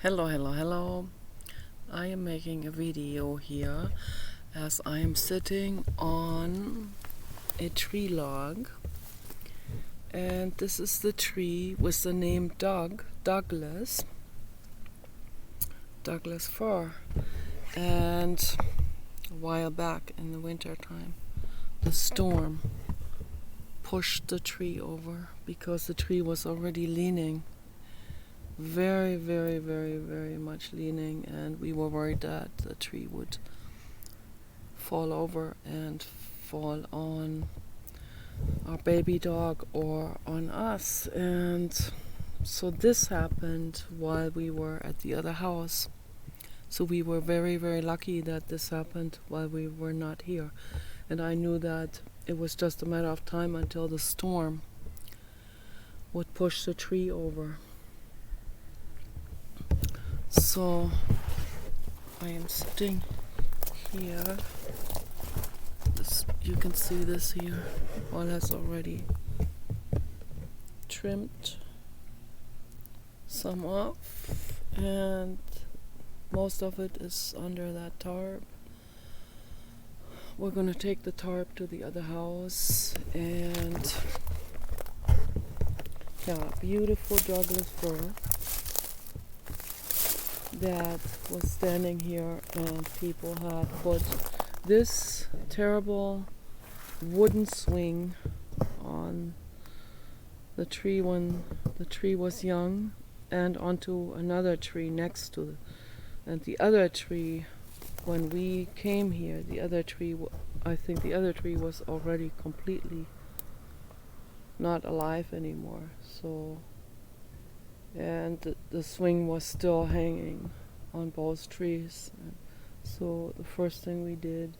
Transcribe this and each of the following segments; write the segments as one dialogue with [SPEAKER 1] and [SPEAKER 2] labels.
[SPEAKER 1] Hello. I am making a video here as I am sitting on a tree log, and this is the tree with the name Douglas fir. And a while back in the winter time, the storm pushed the tree over because the tree was already leaning very much leaning, and we were worried that the tree would fall over and fall on our baby dog or on us. And so this happened while we were at the other house. So we were very lucky that this happened while we were not here. And I knew that it was just a matter of time until the storm would push the tree over. So I am sitting here. You can see this here. One has already trimmed some off, and most of it is under that tarp. We're gonna take the tarp to the other house, and beautiful Douglas fir that was standing here, and people had put this terrible wooden swing on the tree when the tree was young, and onto another tree next to it. And the other tree, when we came here, I think the other tree was already completely not alive anymore. So, and the swing was still hanging on both trees. And so the first thing we did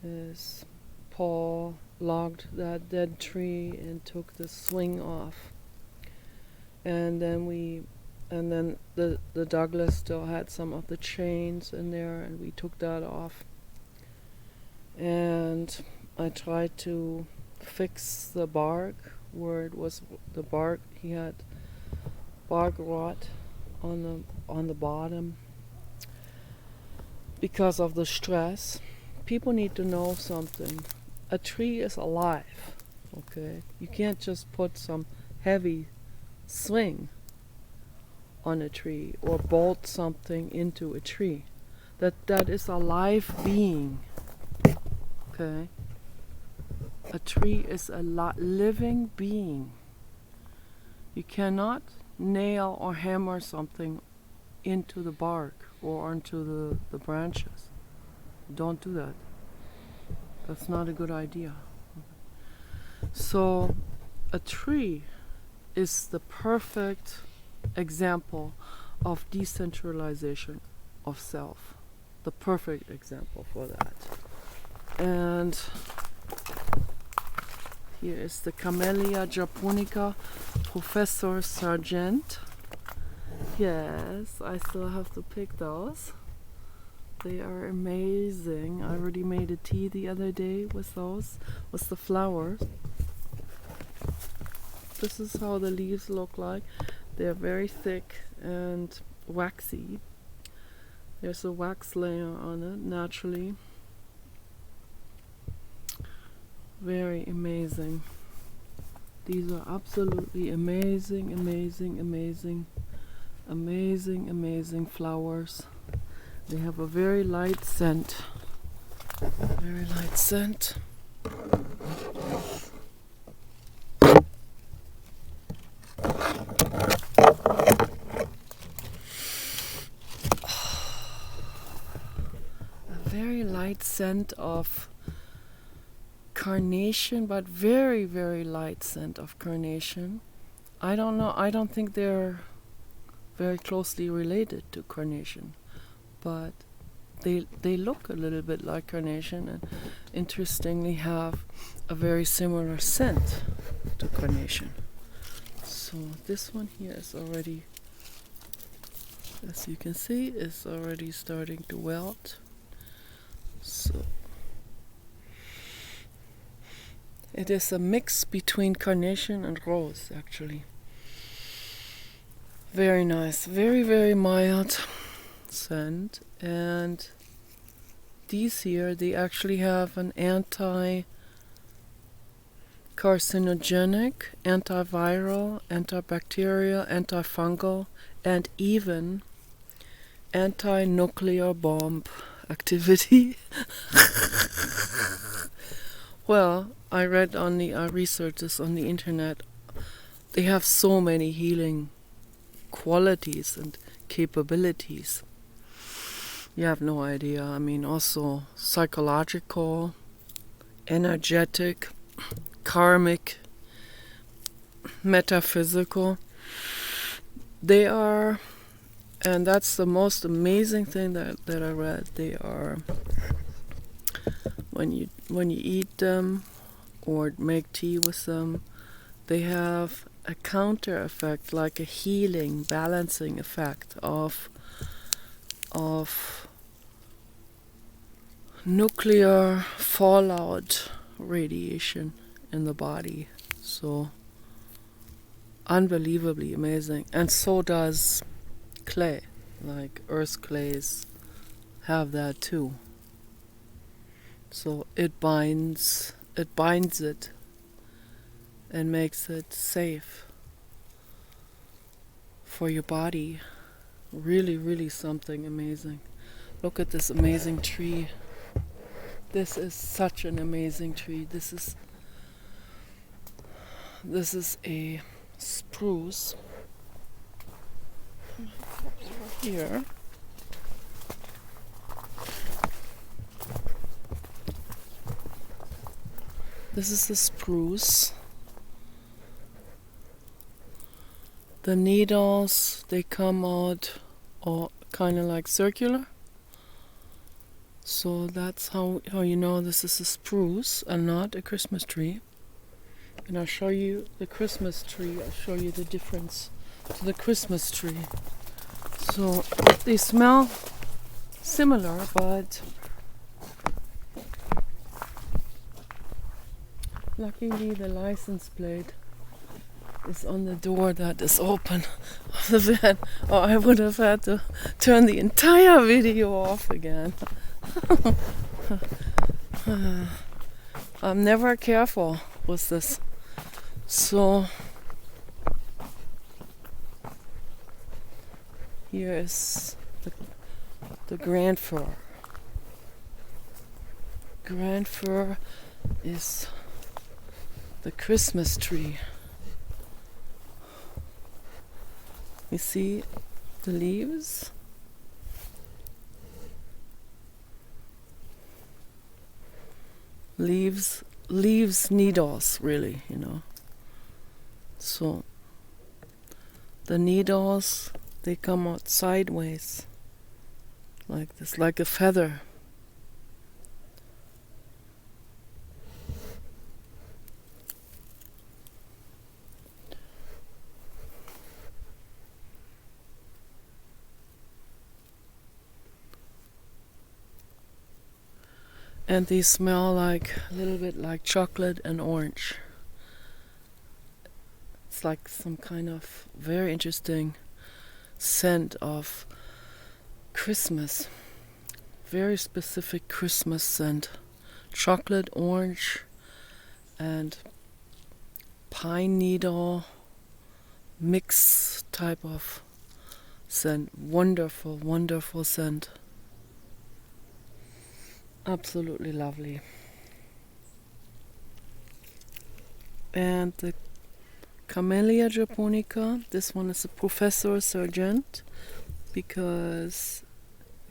[SPEAKER 1] is Paul logged that dead tree and took the swing off. And then the Douglas still had some of the chains in there, and we took that off. And I tried to fix the bark where it was the bark. He had bark rot on the bottom because of the stress. People need to know something. A tree is alive, okay? You can't just put some heavy swing on a tree or bolt something into a tree. That is a live being, okay? A tree is a living being. You cannot nail or hammer something into the bark or onto the branches. Don't do that. That's not a good idea. So a tree is the perfect example of decentralization of self. The perfect example for that. And here is the Camellia japonica Professor Sargent. Yes, I still have to pick those. They are amazing. I already made a tea the other day with those, with the flowers. This is how the leaves look like. They're very thick and waxy. There's a wax layer on it naturally. Very amazing. These are absolutely amazing flowers. They have a very light scent. A very light scent of carnation, but very light scent of carnation. I don't know, I don't think they're very closely related to carnation, but they look a little bit like carnation, and interestingly have a very similar scent to carnation. So this one here is already, as you can see, is already starting to wilt. So it is a mix between carnation and rose, actually. Very nice, very, very mild scent. And these here, they actually have an anti-carcinogenic, antiviral, antibacterial, antifungal, and even anti-nuclear bomb activity. Well, I read on the researches on the internet, they have so many healing qualities and capabilities. You have no idea. I mean, also psychological, energetic, karmic, metaphysical. They are, and that's the most amazing thing that I read. They are, when you eat them or make tea with them, they have a counter effect, like a healing, balancing effect of nuclear fallout radiation in the body. So unbelievably amazing. And so does clay, like earth clays have that too. So it binds it and makes it safe for your body. Really, really something amazing. Look at this amazing tree. This is such an amazing tree. This is a spruce. Here. This is the spruce. The needles, they come out all kind of like circular. So that's how you know this is a spruce and not a Christmas tree. And I'll show you the Christmas tree. I'll show you the difference to the Christmas tree. So they smell similar, but luckily the license plate is on the door that is open of the van, or I would have had to turn the entire video off again. I'm never careful with this. So here is the grand fir. Grand fir is the Christmas tree. You see the leaves? Leaves needles, really, you know. So the needles, they come out sideways like this, like a feather. And they smell like a little bit like chocolate and orange. It's like some kind of very interesting scent of Christmas. Very specific Christmas scent. Chocolate, orange, and pine needle mix type of scent. Wonderful, wonderful scent. Absolutely lovely. And the Camellia japonica, this one is a Professor Sargent, because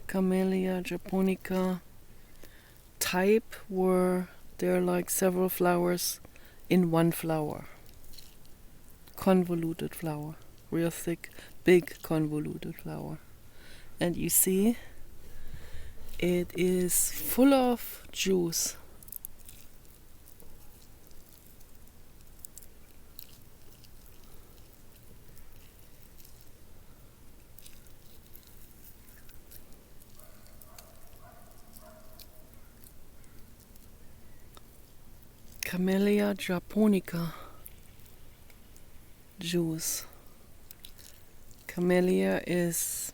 [SPEAKER 1] Camellia japonica type were there like several flowers in one flower. Convoluted flower, real thick, big convoluted flower. And you see, it is full of juice. Camellia japonica juice. Camellia is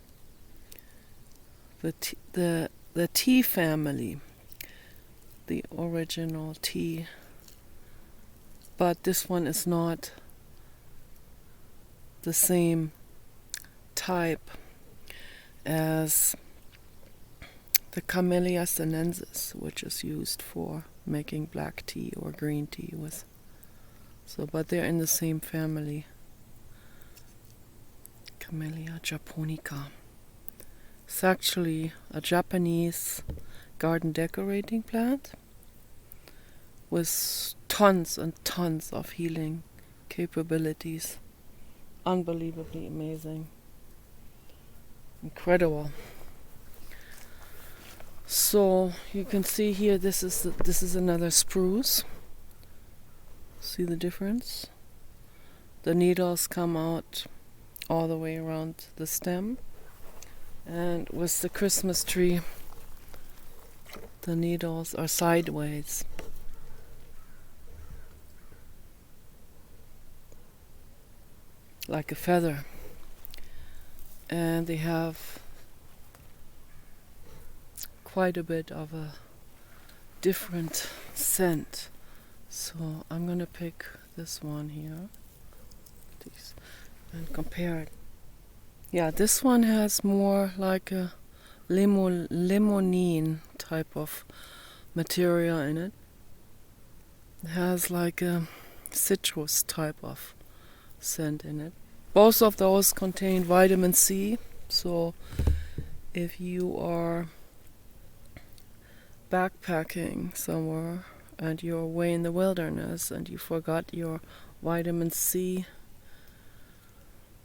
[SPEAKER 1] the tea family, the original tea, but this one is not the same type as the Camellia sinensis, which is used for making black tea or green tea with. So, but they're in the same family. Camellia japonica. It's actually a Japanese garden decorating plant with tons and tons of healing capabilities. Unbelievably amazing. Incredible. So you can see here, this is another spruce. See the difference? The needles come out all the way around the stem, and with the Christmas tree, the needles are sideways. Like a feather. And they have quite a bit of a different scent. So I'm gonna pick this one here and compare it. Yeah, this one has more like a limonene type of material in it. It has like a citrus type of scent in it. Both of those contain vitamin C, so if you are backpacking somewhere and you're away in the wilderness and you forgot your vitamin C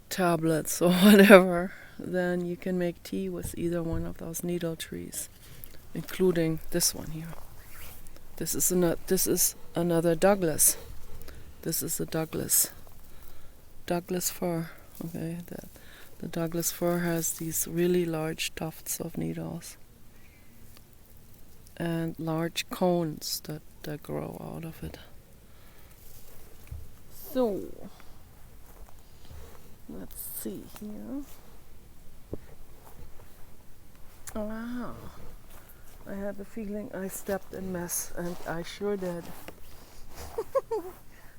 [SPEAKER 1] tablets or whatever, then you can make tea with either one of those needle trees, including this one here. This is another Douglas. This is a Douglas fir. Okay, the Douglas fir has these really large tufts of needles and large cones that grow out of it. So let's see here. Wow, I had the feeling I stepped in mess, and I sure did.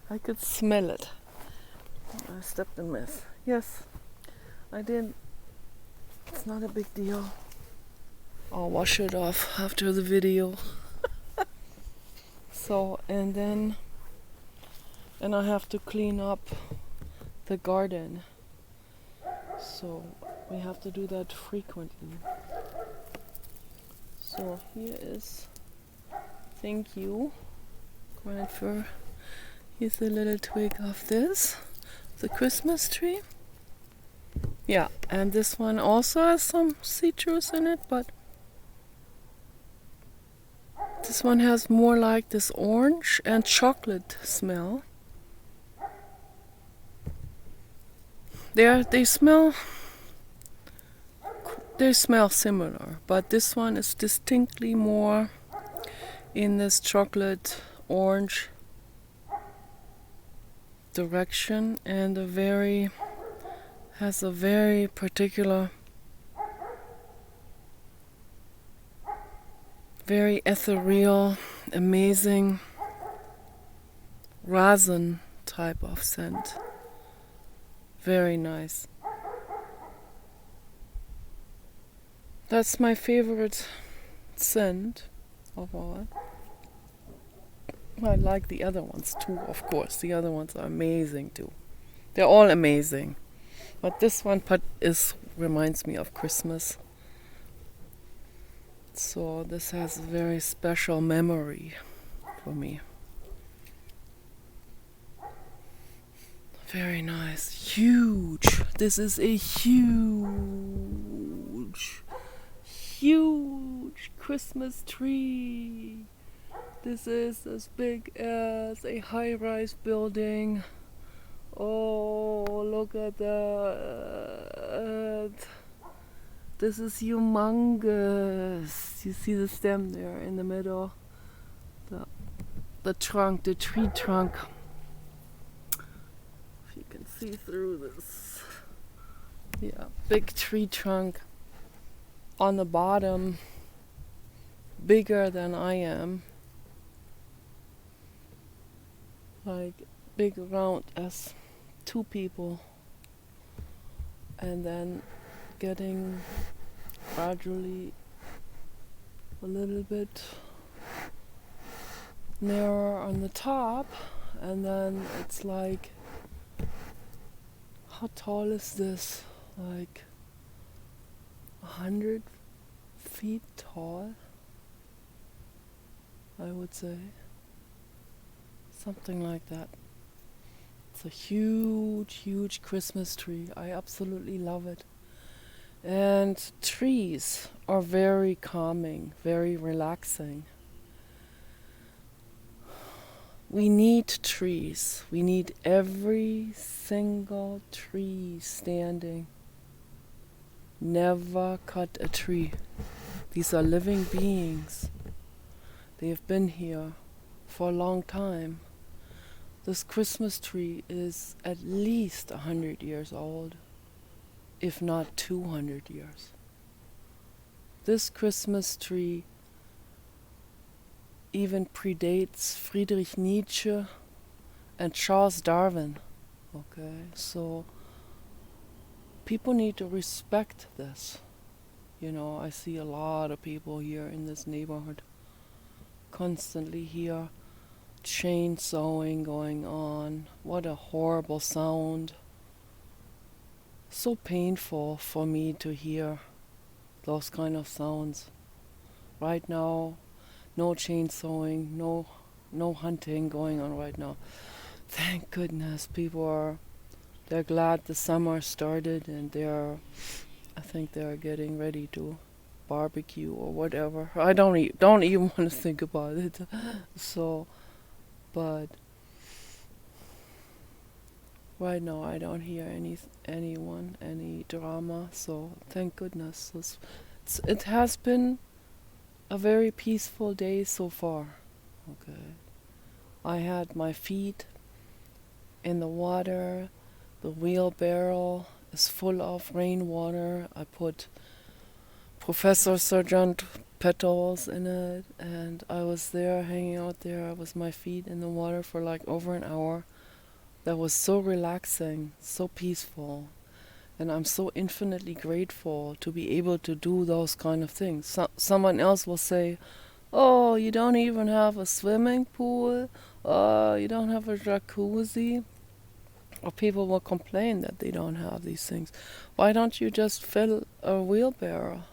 [SPEAKER 1] I could smell it. I stepped in mess. Yes, I did. It's not a big deal. I'll wash it off after the video. So, and I have to clean up the garden. So we have to do that frequently. So here is, thank you, granite fir. Here's a little twig of this, the Christmas tree. Yeah, and this one also has some citrus in it, but this one has more like this orange and chocolate smell. They smell similar, but this one is distinctly more in this chocolate orange direction, and has a very particular, very ethereal, amazing resin type of scent. Very nice. That's my favorite scent of all. I like the other ones too, of course. The other ones are amazing too. They're all amazing. But this one reminds me of Christmas. So this has a very special memory for me. Very nice. Huge. This is a huge Christmas tree. This is as big as a high-rise building. Oh, look at that. This is humongous. You see the stem there in the middle? The trunk, the tree trunk. If you can see through this Yeah, big tree trunk on the bottom, bigger than I am. Like big around as two people. And then getting gradually a little bit narrower on the top. And then it's like, how tall is this? Like 100 feet tall, I would say. Something like that. It's a huge, huge Christmas tree. I absolutely love it. And trees are very calming, very relaxing. We need trees. We need every single tree standing. Never cut a tree. These are living beings. They have been here for a long time. This Christmas tree is at least 100 years old, if not 200 years. This Christmas tree even predates Friedrich Nietzsche and Charles Darwin. Okay, so people need to respect this. You know, I see a lot of people here in this neighborhood constantly here, chainsawing going on. What a horrible sound. So painful for me to hear those kind of sounds. Right now, no chainsawing, no hunting going on right now. Thank goodness they're glad the summer started, and I think they're getting ready to barbecue or whatever. I don't even want to think about it. So, but right now I don't hear any drama. So thank goodness. It has been a very peaceful day so far. Okay, I had my feet in the water. The wheelbarrow is full of rainwater. I put Professor Sergeant petals in it, and I was there hanging out there with my feet in the water for like over an hour. That was so relaxing, so peaceful, and I'm so infinitely grateful to be able to do those kind of things. Someone else will say, oh, you don't even have a swimming pool, you don't have a jacuzzi, or people will complain that they don't have these things. Why don't you just fill a wheelbarrow?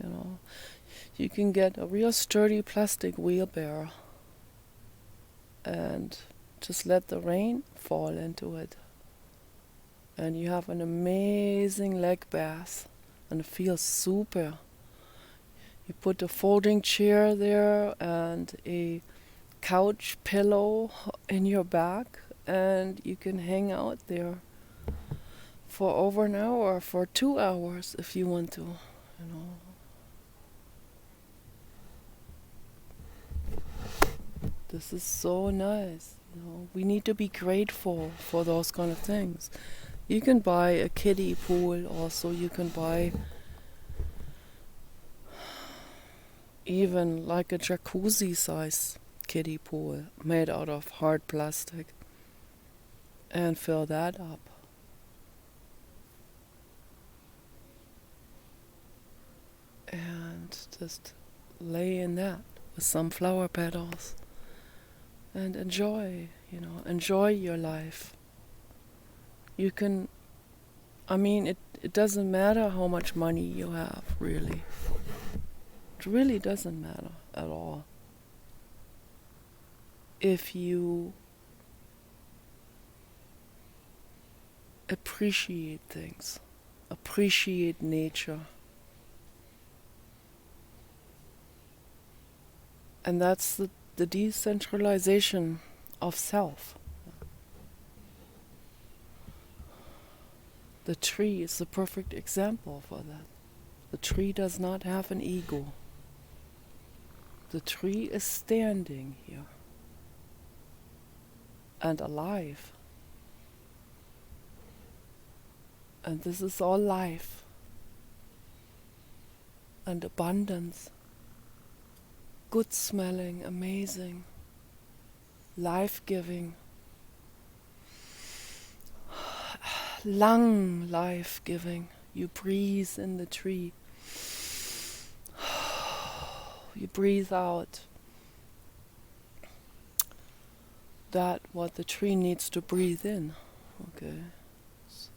[SPEAKER 1] You know, you can get a real sturdy plastic wheelbarrow and just let the rain fall into it. And you have an amazing leg bath, and it feels super. You put a folding chair there and a couch pillow in your back, and you can hang out there for over an hour, for 2 hours if you want to, you know. This is so nice. You know, we need to be grateful for those kind of things. You can buy a kiddie pool also. You can buy even like a jacuzzi size kiddie pool made out of hard plastic and fill that up. And just lay in that with some flower petals and enjoy your life. You can, it doesn't matter how much money you have, really. It really doesn't matter at all. If you appreciate things, appreciate nature. And that's the decentralization of self. The tree is the perfect example for that. The tree does not have an ego. The tree is standing here and alive. And this is all life and abundance. Good smelling, amazing, life-giving, lung life-giving. You breathe in the tree. You breathe out that what the tree needs to breathe in. Okay. So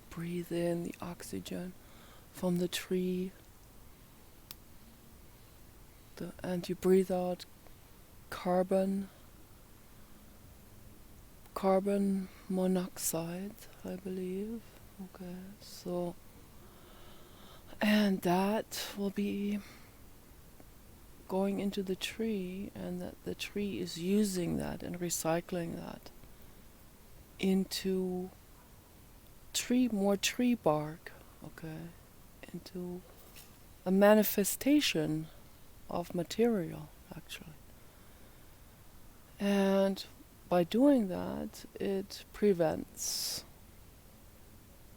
[SPEAKER 1] breathe in the oxygen from the tree, and you breathe out carbon monoxide, I believe. Okay, so, and that will be going into the tree, and that the tree is using that and recycling that into more tree bark, okay, into a manifestation of material, actually. And by doing that, it prevents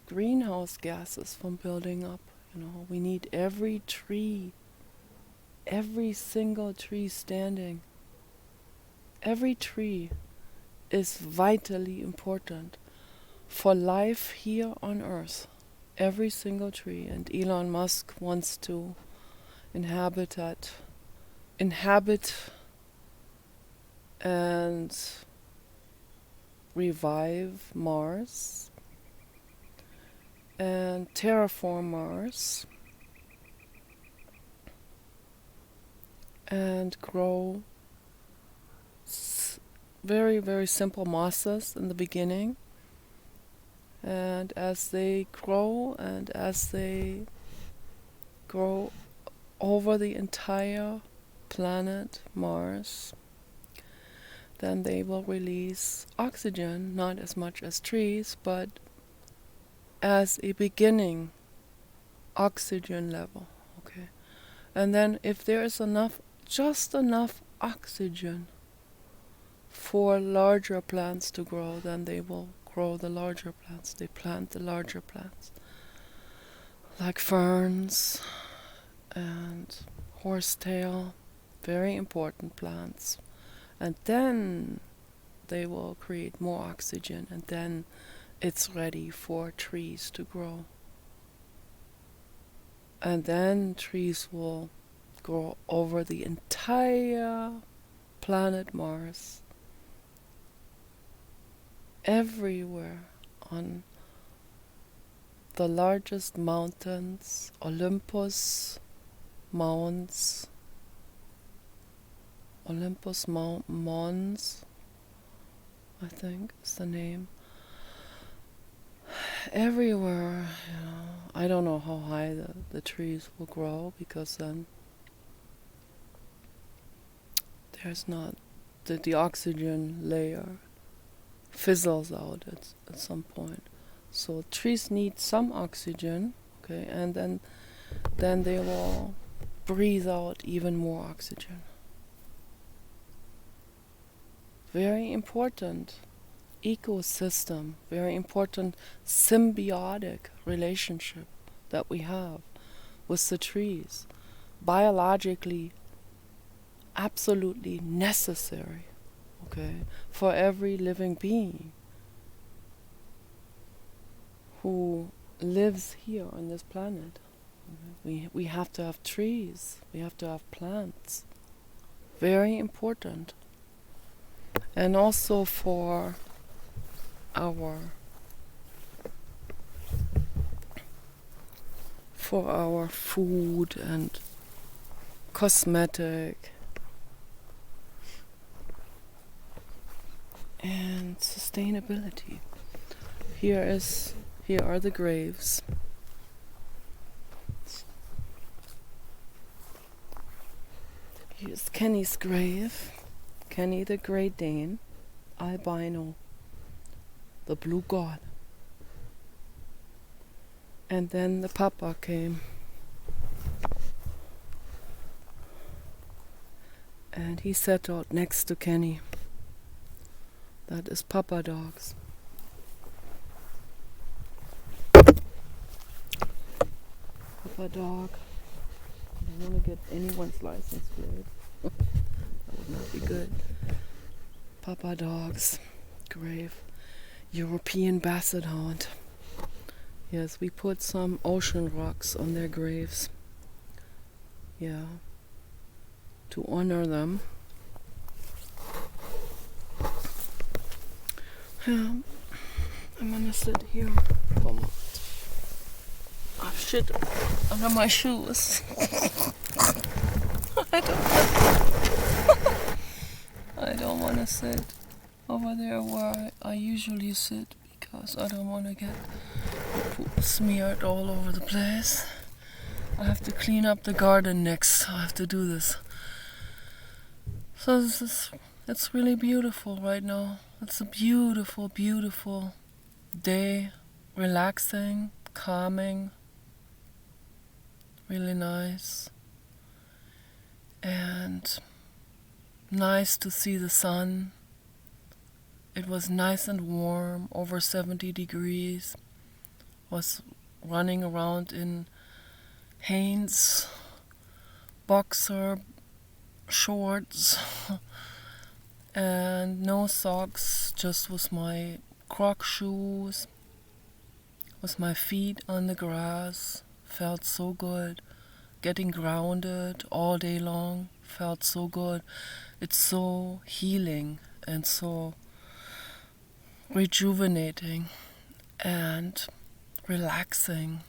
[SPEAKER 1] greenhouse gases from building up. We need every tree, every single tree standing. Every tree is vitally important for life here on Earth. Every single tree. And Elon Musk wants to inhabit and revive Mars and terraform Mars and grow very, very simple mosses in the beginning. And as they grow over the entire planet Mars, then they will release oxygen, not as much as trees, but as a beginning oxygen level. Okay. And then if there is just enough oxygen for larger plants to grow, then they will grow the larger plants. They plant the larger plants, like ferns and horsetail, very important plants. And then they will create more oxygen, and then it's ready for trees to grow. And then trees will grow over the entire planet Mars, everywhere, on the largest mountains, Olympus Mons, I think is the name. Everywhere, I don't know how high the trees will grow, because then there's not, the oxygen layer fizzles out at some point. So trees need some oxygen, okay, and then they will breathe out even more oxygen. Very important ecosystem, very important symbiotic relationship that we have with the trees. Biologically, absolutely necessary, okay, for every living being who lives here on this planet. We have to have trees, we have to have plants. Very important. And also for our food and cosmetic and sustainability. Here are the graves. Here's Kenny's grave. Kenny the Great Dane, albino, the blue god. And then the papa came. And he sat out next to Kenny. That is Papa Dogs. Papa Dog. I don't want to get anyone's license plate. That would not be good. Papa Dog's grave. European Basset Hound. Yes, we put some ocean rocks on their graves. Yeah. To honor them. Yeah. I'm gonna sit here for a moment. Oh shit, under my shoes. I don't want to sit over there where I usually sit because I don't want to get poop smeared all over the place. I have to clean up the garden next. I have to do this. So it's really beautiful right now. It's a beautiful, beautiful day. Relaxing, calming, really nice. And nice to see the sun. It was nice and warm, over 70 degrees. Was running around in Hanes boxer shorts and no socks, just with my Croc shoes, with my feet on the grass. Felt so good. Getting grounded all day long felt so good. It's so healing and so rejuvenating and relaxing.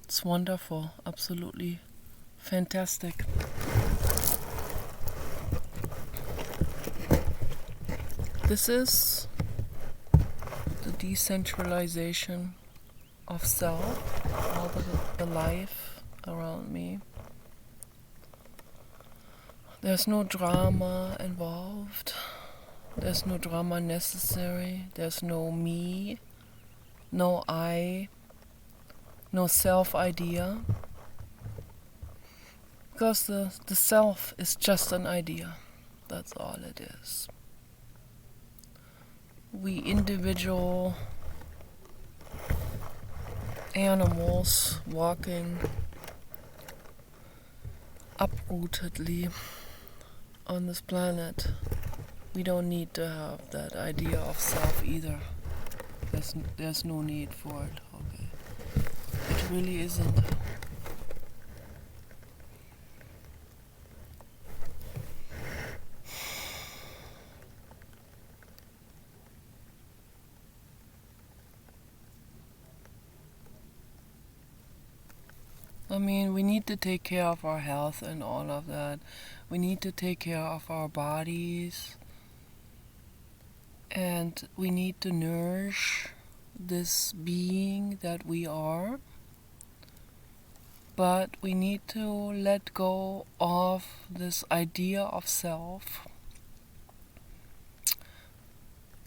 [SPEAKER 1] It's wonderful, absolutely fantastic. This is the decentralization of self, all the life around me. There's no drama involved. There's no drama necessary. There's no me, no I, no self-idea. Because the self is just an idea. That's all it is. We individual animals walking uprootedly on this planet, we don't need to have that idea of self either. There's no need for it. Okay, it really isn't. I mean, we need to take care of our health and all of that. We need to take care of our bodies. And we need to nourish this being that we are. But we need to let go of this idea of self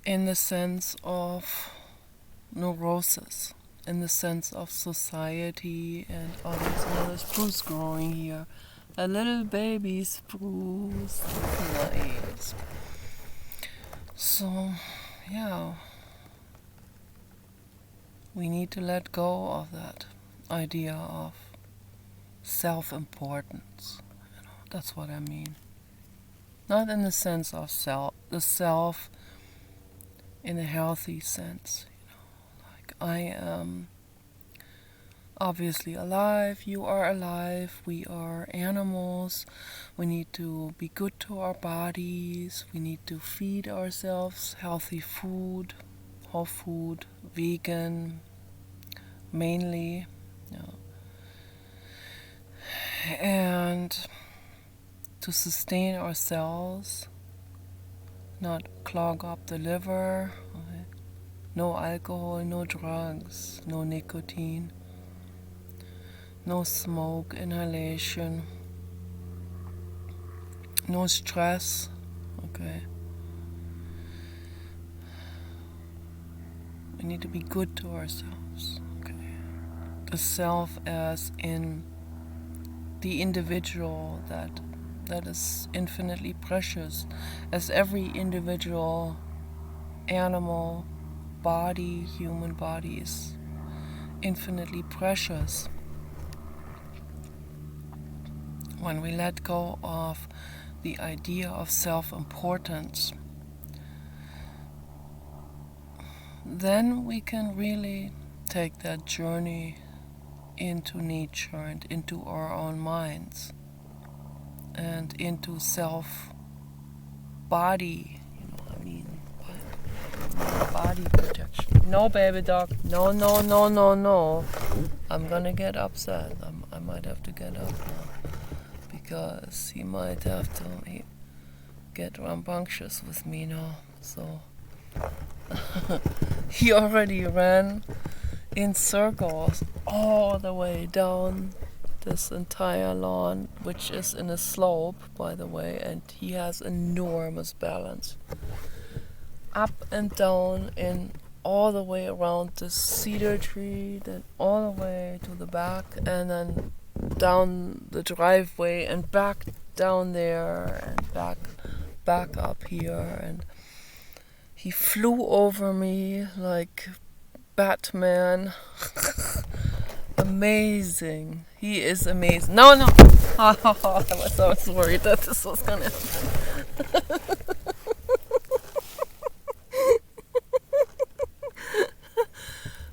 [SPEAKER 1] in the sense of neurosis, in the sense of society and all this other spruce growing here. A little baby spruce. Nice. So, yeah. We need to let go of that idea of self-importance. That's what I mean. Not in the sense of the self in a healthy sense. Like I am obviously alive, you are alive, we are animals, we need to be good to our bodies, we need to feed ourselves healthy food, whole food, vegan, mainly, and to sustain ourselves, not clog up the liver, okay. No alcohol, no drugs, no nicotine, no smoke inhalation, no stress, okay. We need to be good to ourselves, okay. The self as in the individual that is infinitely precious, as every individual animal body, human body is infinitely precious. when we let go of the idea of self-importance, then we can really take that journey into nature and into our own minds and into self-body, body protection. No, baby dog. No, no, no, no, no. I'm gonna get upset. I might have to get up now because he might have to get rambunctious with me now. So he already ran in circles all the way down this entire lawn, which is in a slope, by the way, and he has enormous balance. Up and down and all the way around the cedar tree, then all the way to the back, and then down the driveway and back down there and back up here, and he flew over me like Batman. Amazing. He is amazing. No, no. I was worried that this was gonna happen.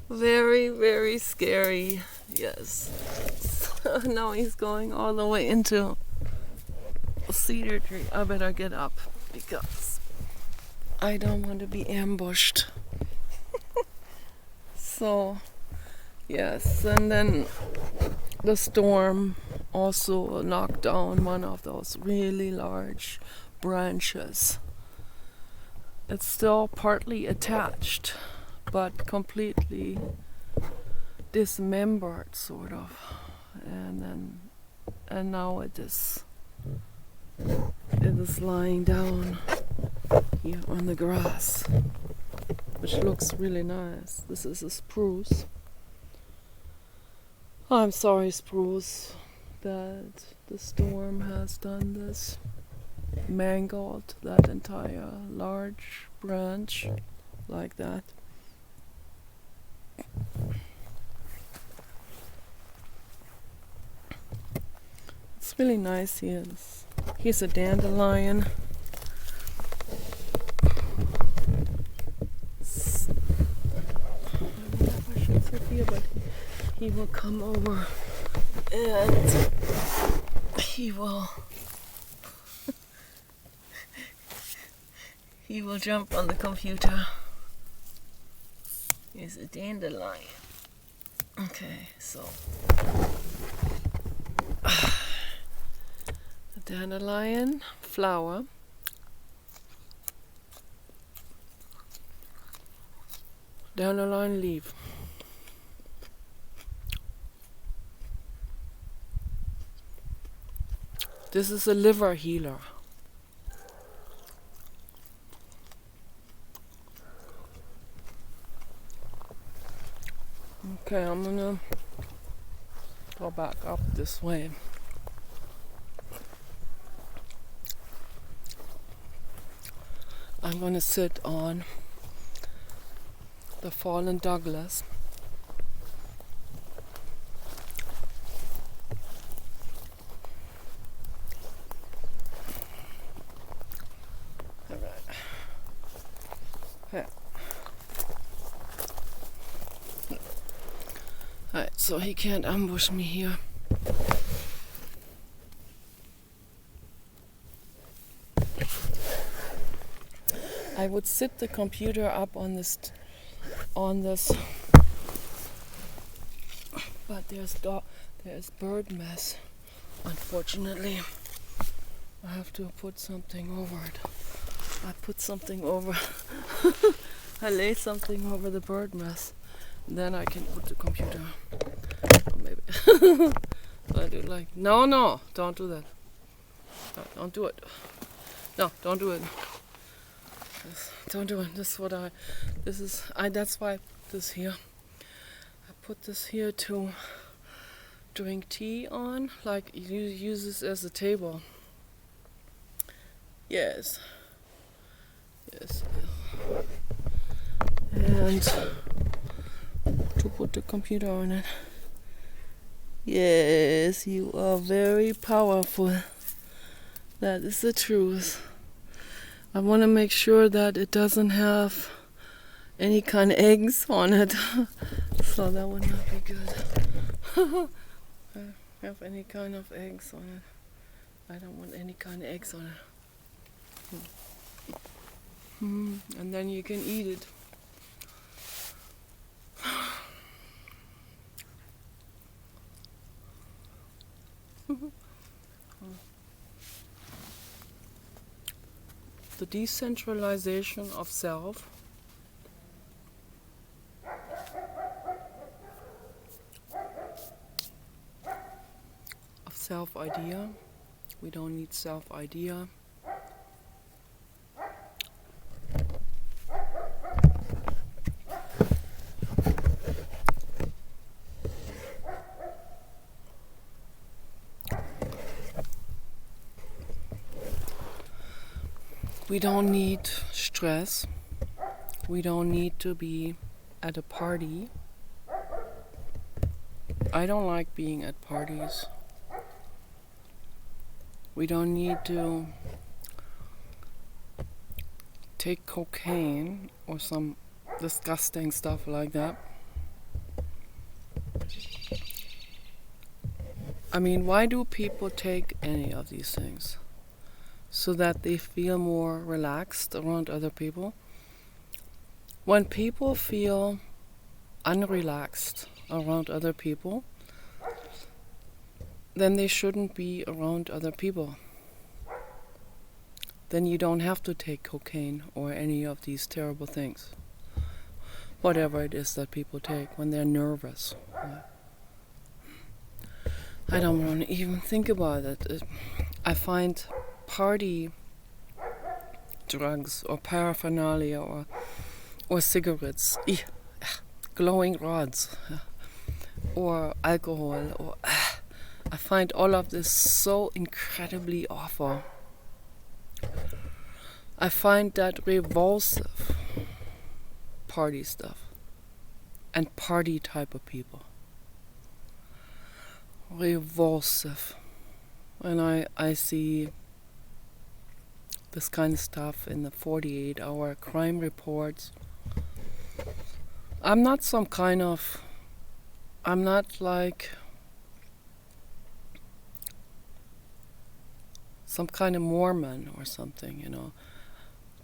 [SPEAKER 1] Very, very scary. Yes. So now he's going all the way into a cedar tree. I better get up because I don't want to be ambushed. So, yes, and then the storm also knocked down one of those really large branches. It's still partly attached, but completely dismembered, sort of. And now it is lying down here on the grass, which looks really nice. This is a spruce. I'm sorry, spruce, that the storm has done this, mangled that entire large branch like that. It's really nice here. Here's a dandelion. But he will come over and he will jump on the computer. Here's a dandelion. Okay, so a dandelion flower. Dandelion leaf. This is a liver healer. Okay, I'm gonna go back up this way. I'm gonna sit on the fallen Douglas. Alright, so he can't ambush me here. I would sit the computer up on this, but there's bird mess. Unfortunately, I have to put something over it. I put something over. I lay something over the bird mess. Then I can put the computer. Or maybe. I do like. No, don't do that. No, don't do it. No, don't do it. Don't do it. That's why I put this here. I put this here to drink tea on. Like, you use this as a table. Yes. And to put the computer on it. Yes, you are very powerful. That is the truth. I want to make sure that it doesn't have any kind of eggs on it. So that would not be good. Have any kind of eggs on it. I don't want any kind of eggs on it. And then you can eat it. The decentralization of self. Of self-idea. We don't need self-idea. We don't need stress. We don't need to be at a party. I don't like being at parties. We don't need to take cocaine or some disgusting stuff like that. I mean, why do people take any of these things? So that they feel more relaxed around other people. When people feel unrelaxed around other people, then they shouldn't be around other people. Then you don't have to take cocaine or any of these terrible things. Whatever it is that people take when they're nervous. I don't want to even think about it. I find party drugs or paraphernalia or cigarettes, glowing rods, or alcohol, or I find all of this so incredibly awful. I find that revulsive, party stuff and party type of people. Revulsive. When I see this kind of stuff in the 48-hour crime reports, I'm not like some kind of Mormon or something, you know.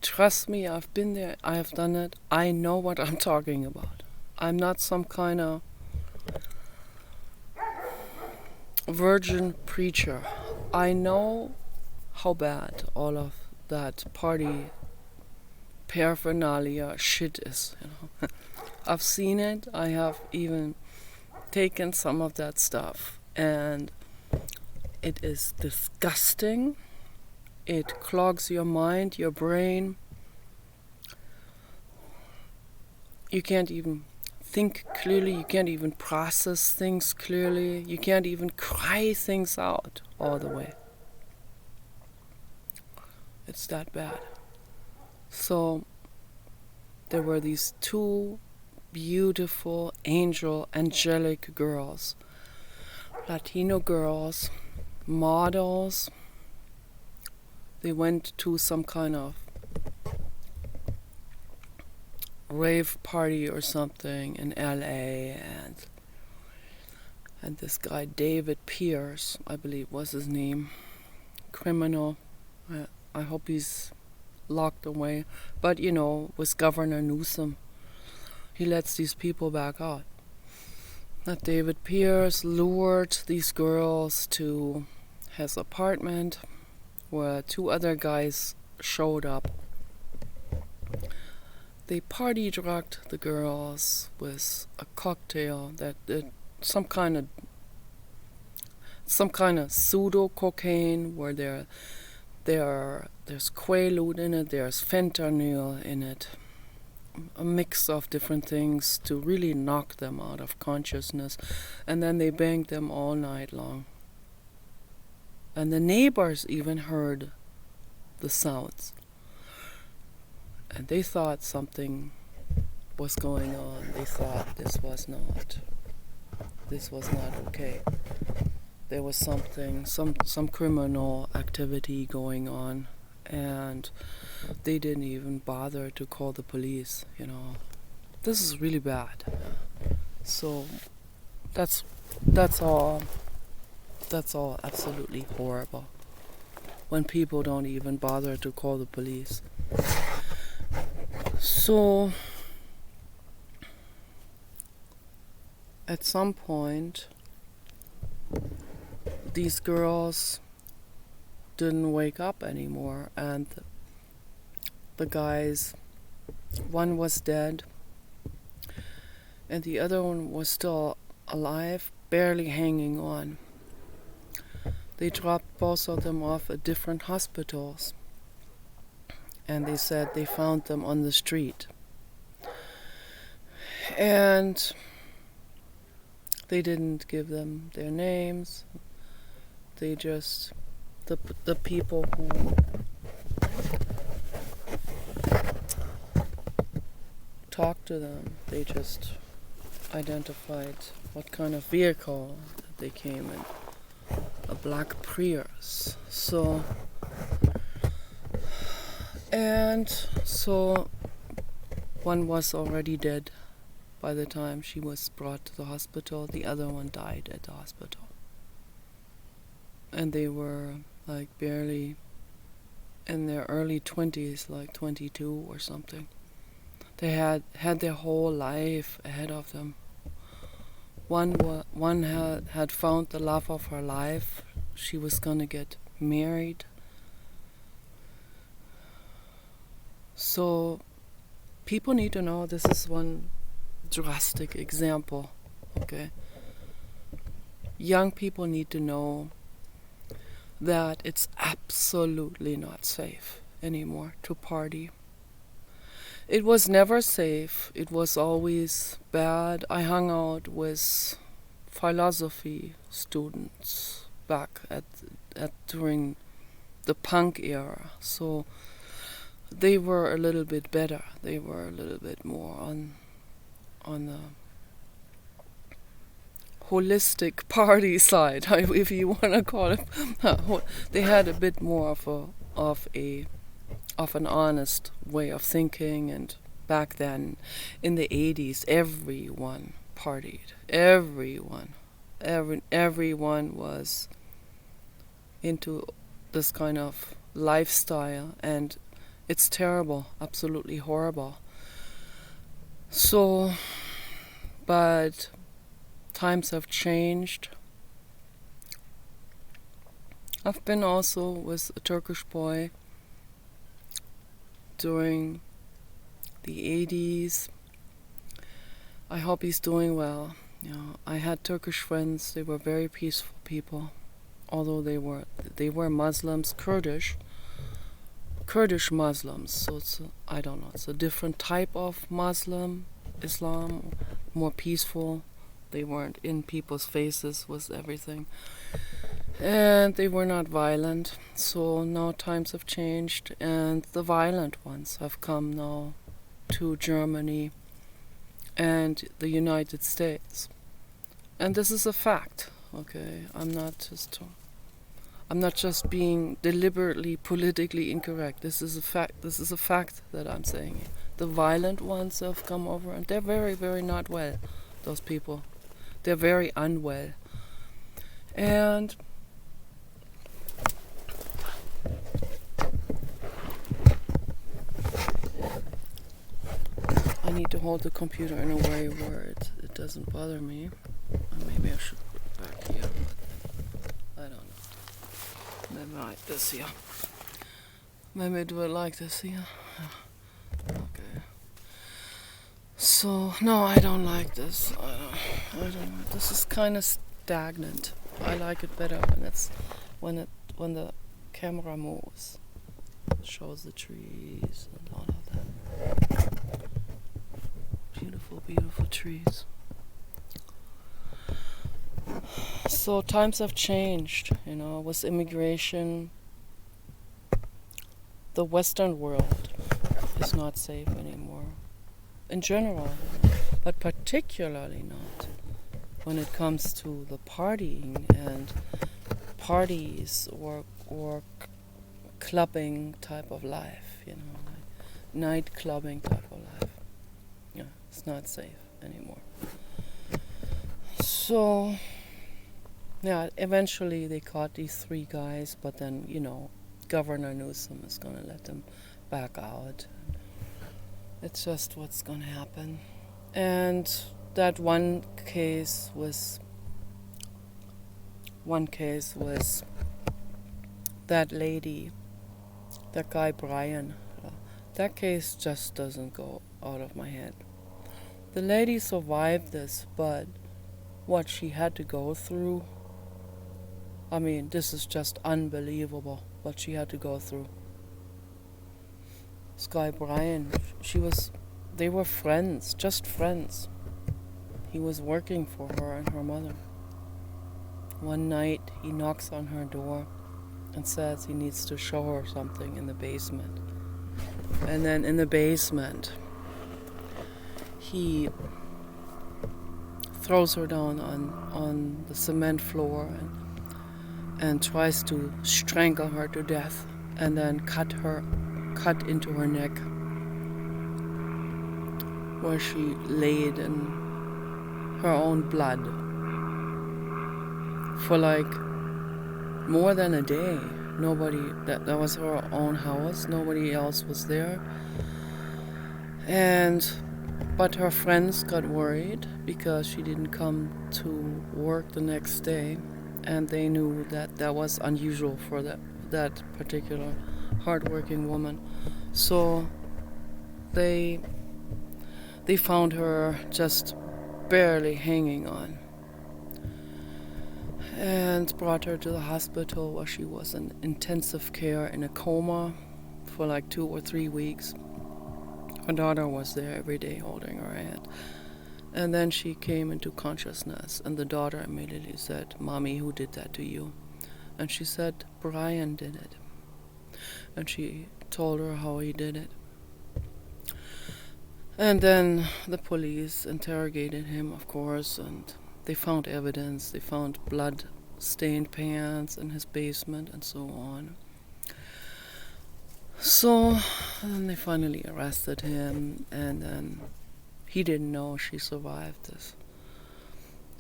[SPEAKER 1] Trust me, I've been there, I have done it, I know what I'm talking about. I'm not some kind of virgin preacher. I know how bad all of that party paraphernalia shit is, you know. I've seen it, I have even taken some of that stuff, and it is disgusting. It clogs your mind, your brain. You can't even think clearly, you can't even process things clearly, you can't even cry things out all the way. It's that bad. So there were these two beautiful, angelic girls, Latino girls, models. They went to some kind of rave party or something in LA, and this guy David Pierce, I believe was his name, criminal. I hope he's locked away. But you know, with Governor Newsom, he lets these people back out. That David Pierce lured these girls to his apartment, where two other guys showed up. They party drugged the girls with a cocktail that some kind of pseudo cocaine, where there's Quaalude in it, there's fentanyl in it, a mix of different things to really knock them out of consciousness, and then they banged them all night long. And the neighbors even heard the sounds. And they thought something was going on. They thought this was not this was not okay. There was some criminal activity going on, and they didn't even bother to call the police, you know. This is really bad. So that's all absolutely horrible. When people don't even bother to call the police. So at some point these girls didn't wake up anymore, and the guys, one was dead and the other one was still alive, barely hanging on. They dropped both of them off at different hospitals, and they said they found them on the street. And they didn't give them their names. They just, the people who talked to them, they just identified what kind of vehicle that they came in. A black Prius. So one was already dead by the time she was brought to the hospital. The other one died at the hospital. And they were like barely in their early 20s, like 22 or something. They had their whole life ahead of them. One had found the love of her life. She was gonna get married. So people need to know this is one drastic example, okay? Young people need to know that it's absolutely not safe anymore to party. It was never safe. It was always bad. I hung out with philosophy students back at during the punk era. So they were a little bit better. They were a little bit more on the holistic party side, if you want to call it. They had a bit more of an honest way of thinking, and back then, in the 80s, everyone partied. Everyone was into this kind of lifestyle, and it's terrible, absolutely horrible. So, but times have changed. I've been also with a Turkish boy during the 80s. I hope he's doing well. You know, I had Turkish friends. They were very peaceful people, although they were Muslims, Kurdish Muslims. So I don't know. It's a different type of Islam, more peaceful. They weren't in people's faces with everything. And they were not violent. So now times have changed, and the violent ones have come now to Germany and the United States. And this is a fact, okay? I'm not just being deliberately politically incorrect. This is a fact. This is a fact that I'm saying. The violent ones have come over, and they're very, very not well, those people. They're very unwell. And I need to hold the computer in a way where it doesn't bother me. Maybe I should put it back here. I don't know. Maybe like this here. Maybe do it like this here. Okay. So no, I don't like this. I don't know. This is kind of stagnant. I like it better when the camera moves. It shows the trees and all of that. Beautiful, beautiful trees. So times have changed, you know, with immigration. The Western world is not safe anymore. In general, but particularly not when it comes to the partying and parties or clubbing type of life, like night clubbing type of life. Yeah, it's not safe anymore. So, yeah, eventually they caught these 3 guys, but then, Governor Newsom is going to let them back out. It's just what's going to happen. And that one case was that lady, that guy Brian. That case just doesn't go out of my head. The lady survived this, but what she had to go through, I mean, this is just unbelievable what she had to go through. This guy Brian, they were friends, just friends. He was working for her and her mother. One night he knocks on her door and says he needs to show her something in the basement. And then in the basement, he throws her down on the cement floor and tries to strangle her to death, and then cut into her neck, where she laid in her own blood for like more than a day. That was her own house, nobody else was there. But her friends got worried because she didn't come to work the next day, and they knew that was unusual for that particular hardworking woman. So they found her just barely hanging on and brought her to the hospital, where she was in intensive care in a coma for like 2 or 3 weeks. Her daughter was there every day holding her hand. And then she came into consciousness, and the daughter immediately said, "Mommy, who did that to you?" And she said, "Brian did it." And she told her how he did it. And then the police interrogated him, of course, and they found evidence. They found blood-stained pants in his basement and so on. So then they finally arrested him, and then he didn't know she survived this.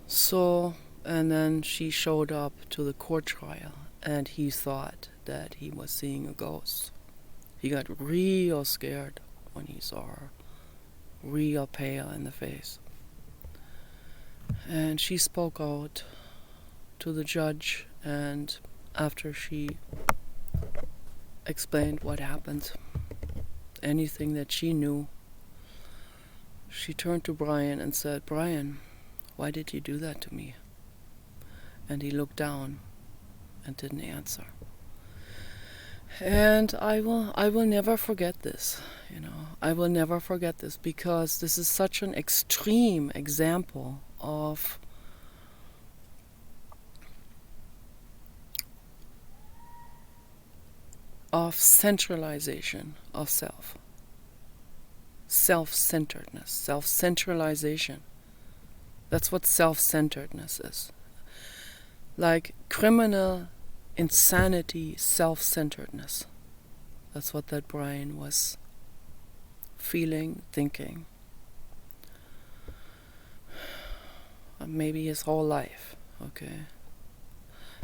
[SPEAKER 1] So, and then she showed up to the court trial, and he thought that he was seeing a ghost. He got real scared when he saw her, real pale in the face. And she spoke out to the judge, and after she explained what happened, anything that she knew, she turned to Brian and said, "Brian, why did you do that to me?" And he looked down and didn't answer. And I will never forget this, I will never forget this, because this is such an extreme example of centralization of self. Self-centeredness, self-centralization. That's what self-centeredness is. Like criminal insanity, self-centeredness. That's what that Brian was feeling, thinking. Maybe his whole life, okay?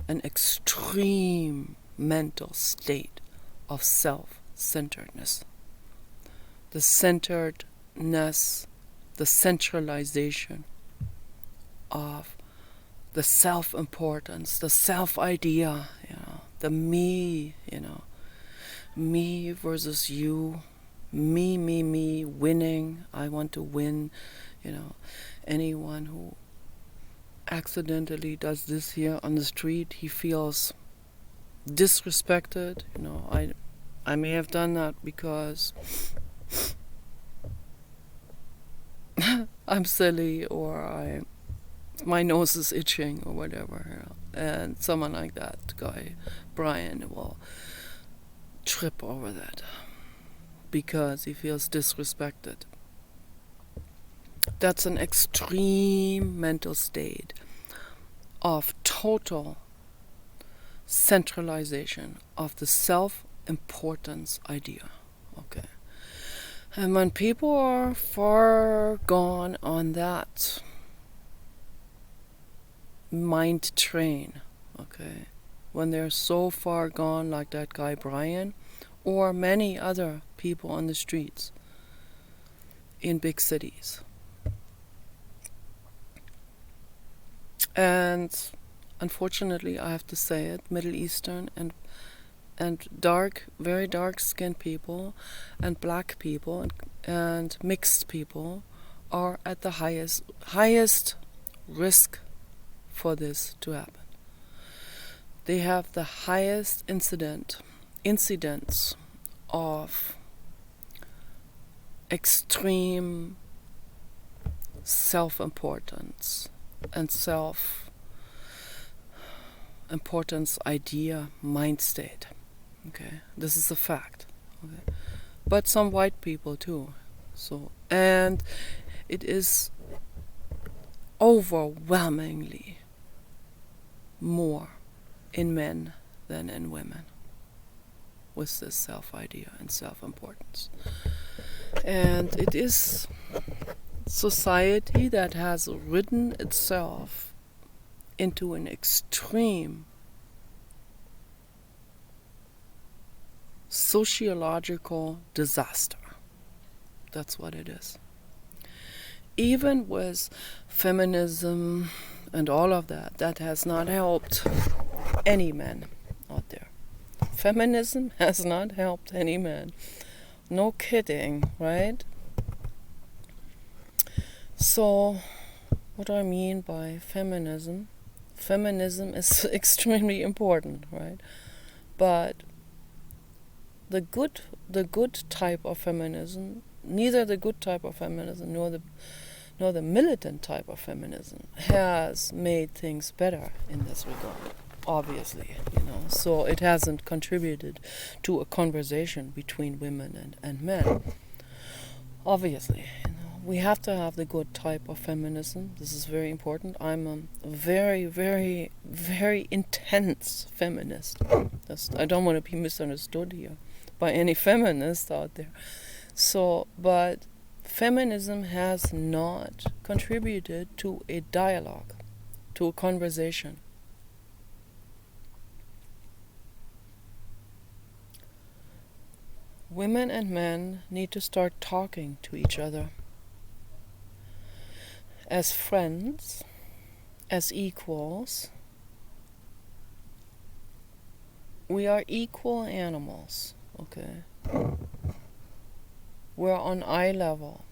[SPEAKER 1] An extreme mental state of self-centeredness. The centeredness, the centralization of the self-importance, the self-idea, the me, me versus you, me, winning, I want to win, anyone who accidentally does this here on the street, he feels disrespected, I may have done that because I'm silly, or my nose is itching, or whatever, and someone like that guy, Brian, will trip over that because he feels disrespected. That's an extreme mental state of total centralization of the self-importance idea. Okay. And when people are far gone on that mind train, okay, when they're so far gone, like that guy Brian, or many other people on the streets in big cities. And unfortunately, I have to say it, Middle Eastern and dark, very dark-skinned people and black people and mixed people are at the highest risk for this to happen. They have the highest incidence of extreme self-importance and self-importance idea mind state. Okay, this is a fact. Okay, but some white people too. So, and it is overwhelmingly more in men than in women with this self-idea and self-importance. And it is society that has ridden itself into an extreme sociological disaster. That's what it is. Even with feminism and all of that, that has not helped any man out there. Feminism has not helped any man. No kidding, right? So, what do I mean by feminism? Feminism is extremely important, right? But the good type of feminism, neither the good type of feminism nor the militant type of feminism has made things better in this regard, obviously, so it hasn't contributed to a conversation between women and men. Obviously, we have to have the good type of feminism. This is very important. I'm a very, very, very intense feminist. I don't want to be misunderstood here by any feminists out there. So, but feminism has not contributed to a dialogue, to a conversation. Women and men need to start talking to each other as friends, as equals. We are equal animals, okay? We're on eye level,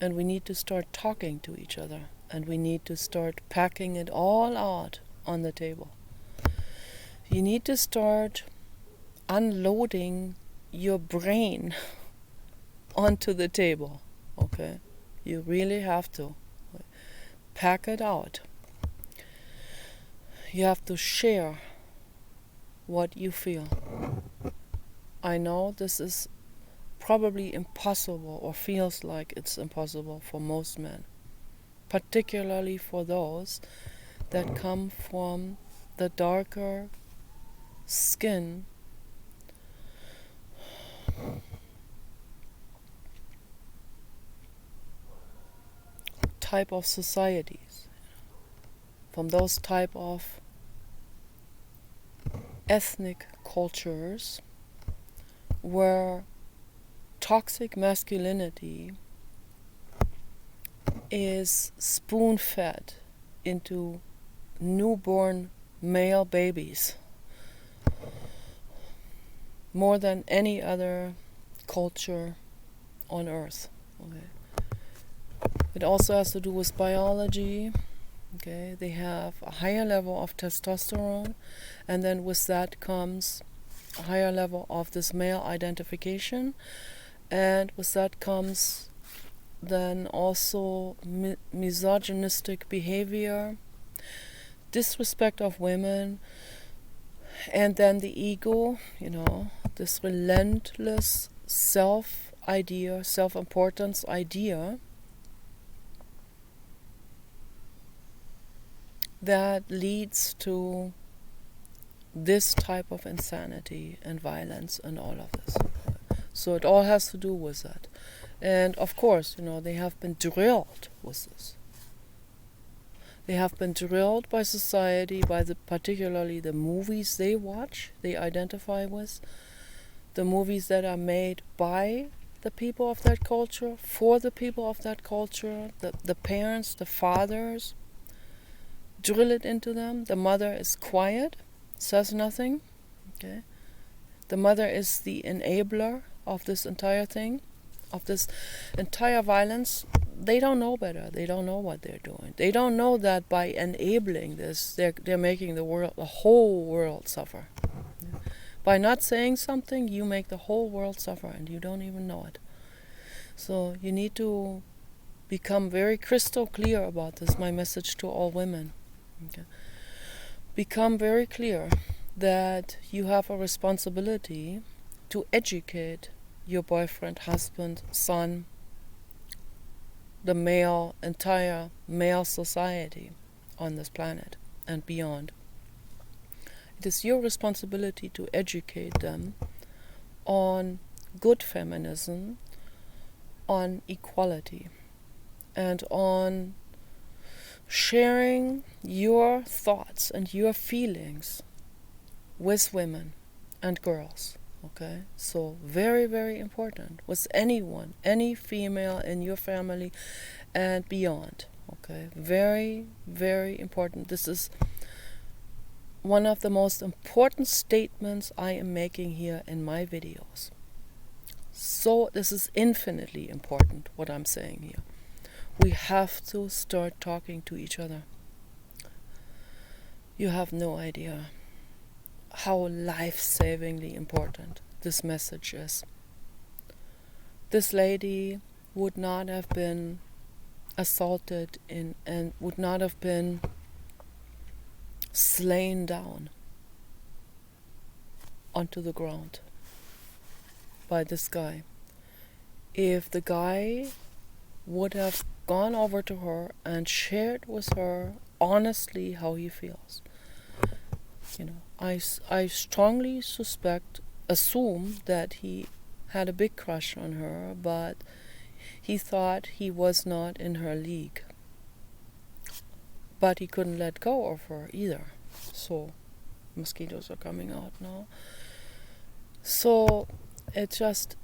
[SPEAKER 1] and we need to start talking to each other, and we need to start packing it all out on the table. You need to start unloading your brain onto the table, okay? You really have to pack it out. You have to share what you feel. I know this is probably impossible, or feels like it's impossible for most men, particularly for those that come from the darker skin type of societies, from those type of ethnic cultures where toxic masculinity is spoon-fed into newborn male babies more than any other culture on earth. Okay. It also has to do with biology. Okay, they have a higher level of testosterone, and then with that comes a higher level of this male identification, and with that comes then also misogynistic behavior, disrespect of women, and then the ego, this relentless self-importance idea that leads to this type of insanity and violence and all of this. So it all has to do with that. And of course, they have been drilled with this. They have been drilled by society, by particularly the movies they watch, they identify with, the movies that are made by the people of that culture, for the people of that culture, the parents, the fathers, drill it into them. The mother is quiet, says nothing. Okay, the mother is the enabler of this entire thing, of this entire violence. They don't know better. They don't know what they're doing. They don't know that by enabling this, they're making the whole world suffer. Yeah. By not saying something, you make the whole world suffer, and you don't even know it. So you need to become very crystal clear about this. My message to all women. Okay. Become very clear that you have a responsibility to educate your boyfriend, husband, son, the entire male society on this planet and beyond. It is your responsibility to educate them on good feminism, on equality, and on sharing your thoughts and your feelings with women and girls. Okay, so very, very important with anyone, any female in your family and beyond. Okay, very, very important. This is one of the most important statements I am making here in my videos. So this is infinitely important what I'm saying here. We have to start talking to each other. You have no idea how life-savingly important this message is. This lady would not have been assaulted and would not have been slain down onto the ground by this guy if the guy would have gone over to her and shared with her honestly how he feels. I strongly assume that he had a big crush on her, but he thought he was not in her league. But he couldn't let go of her either. So, mosquitoes are coming out now. So, it just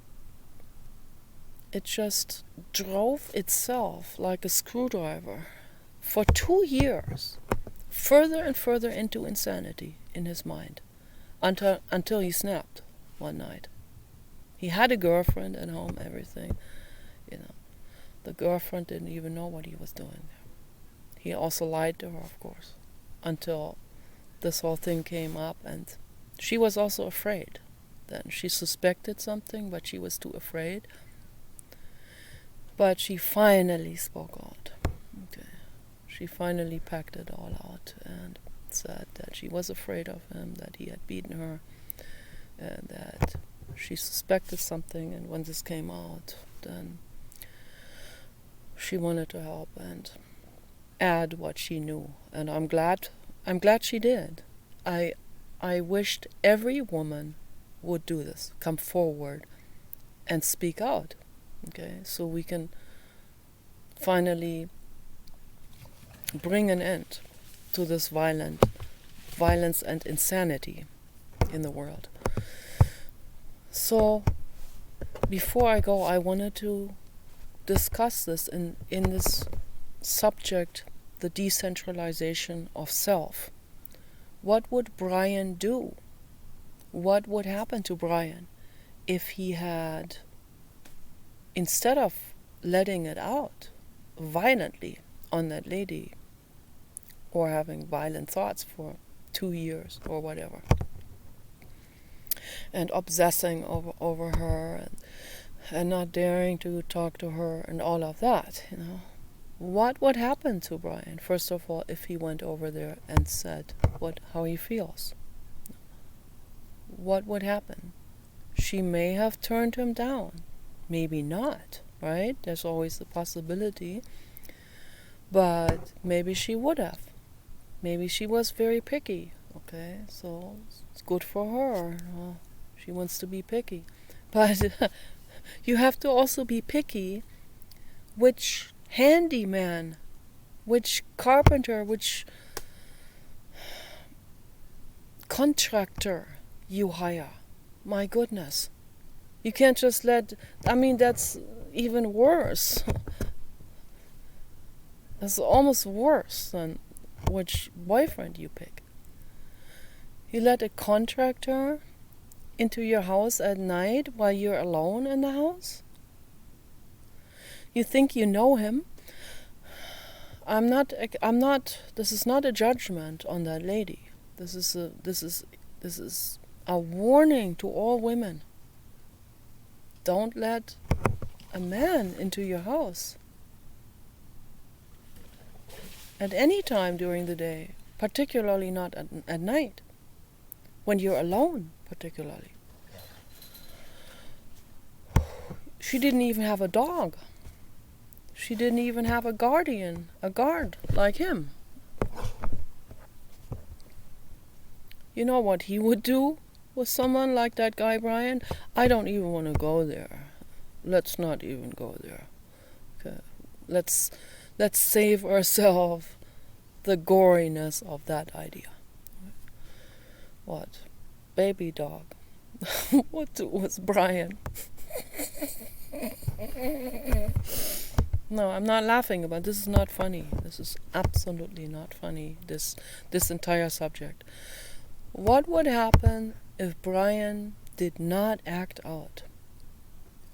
[SPEAKER 1] drove itself like a screwdriver for 2 years, further and further into insanity in his mind, until he snapped one night. He had a girlfriend at home, everything. The girlfriend didn't even know what he was doing. He also lied to her, of course, until this whole thing came up, and she was also afraid. Then she suspected something, but she was too afraid. But she finally spoke out. Okay. She finally packed it all out and said that she was afraid of him, that he had beaten her, and that she suspected something. And when this came out, then she wanted to help and add what she knew. And I'm glad she did. I wished every woman would do this, come forward and speak out. Okay, so we can finally bring an end to this violence and insanity in the world. So before I go, I wanted to discuss this in this subject, the decentralization of self. What would Brian do? What would happen to Brian if he had, instead of letting it out violently on that lady, or having violent thoughts for 2 years or whatever, and obsessing over her and not daring to talk to her and all of that, what would happen to Brian, first of all, if he went over there and said how he feels? What would happen? She may have turned him down. Maybe not, right? There's always the possibility. But maybe she would have. maybe she was very picky. Okay, so it's good for her. She wants to be picky. But you have to also be picky which handyman, which carpenter, which contractor you hire. My goodness. You can't just that's even worse. That's almost worse than which boyfriend you pick. You let a contractor into your house at night while you're alone in the house? You think you know him? I'm not, this is not a judgment on that lady. This is a warning to all women. Don't let a man into your house at any time during the day, particularly not at night, when you're alone, particularly. She didn't even have a dog. She didn't even have a guard like him. You know what he would do with someone like that guy Brian? I don't even want to go there. Let's not even go there. Okay. Let's save ourselves the goriness of that idea. What? Baby dog. What was Brian? No, I'm not laughing about this. Is not funny. This is absolutely not funny. This entire subject. What would happen if Brian did not act out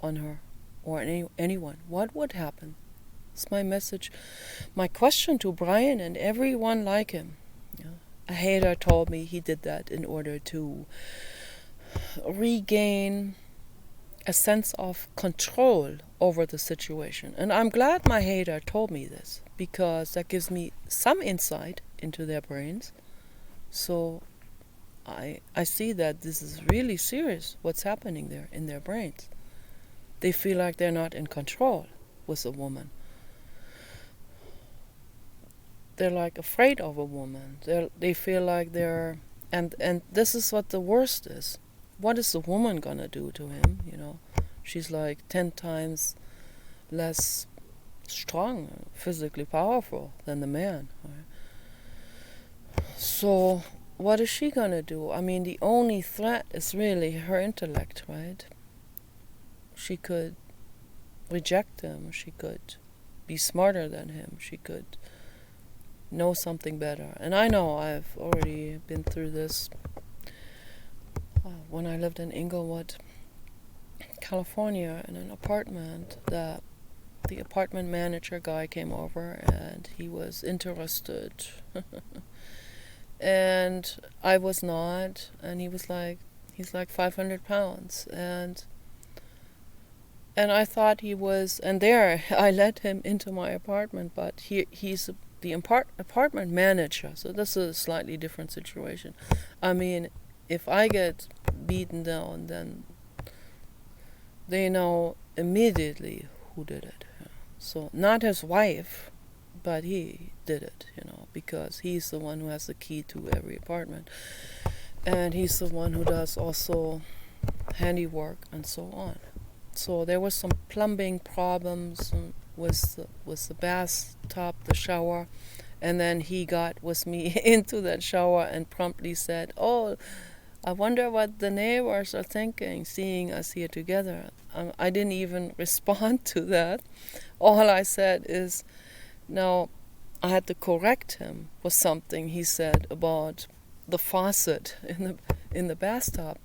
[SPEAKER 1] on her or anyone? What would happen? It's my message, my question to Brian and everyone like him. A hater told me he did that in order to regain a sense of control over the situation. And I'm glad my hater told me this, because that gives me some insight into their brains. So I see that this is really serious, what's happening there in their brains. They feel like they're not in control with a woman. They're like afraid of a woman. They feel like they're... And this is what the worst is. What is the woman gonna do to him, She's like 10 times less strong, physically powerful than the man. Right? So what is she gonna do? I mean, the only threat is really her intellect, right? She could reject him. She could be smarter than him. She could know something better. And I know I've already been through this when I lived in Inglewood, California, in an apartment. That the apartment manager guy came over and he was interested. And I was not, and he's like 500 pounds, and I thought he was, and there I let him into my apartment, but he's the apartment manager, so this is a slightly different situation. I mean, if I get beaten down, then they know immediately who did it. So not his wife, but he did it, because he's the one who has the key to every apartment. And he's the one who does also handiwork and so on. So there was some plumbing problems with the bathtub, the shower, and then he got with me into that shower and promptly said, "Oh, I wonder what the neighbors are thinking, seeing us here together." I didn't even respond to that. All I said is, now, I had to correct him for something he said about the faucet in the bathtub.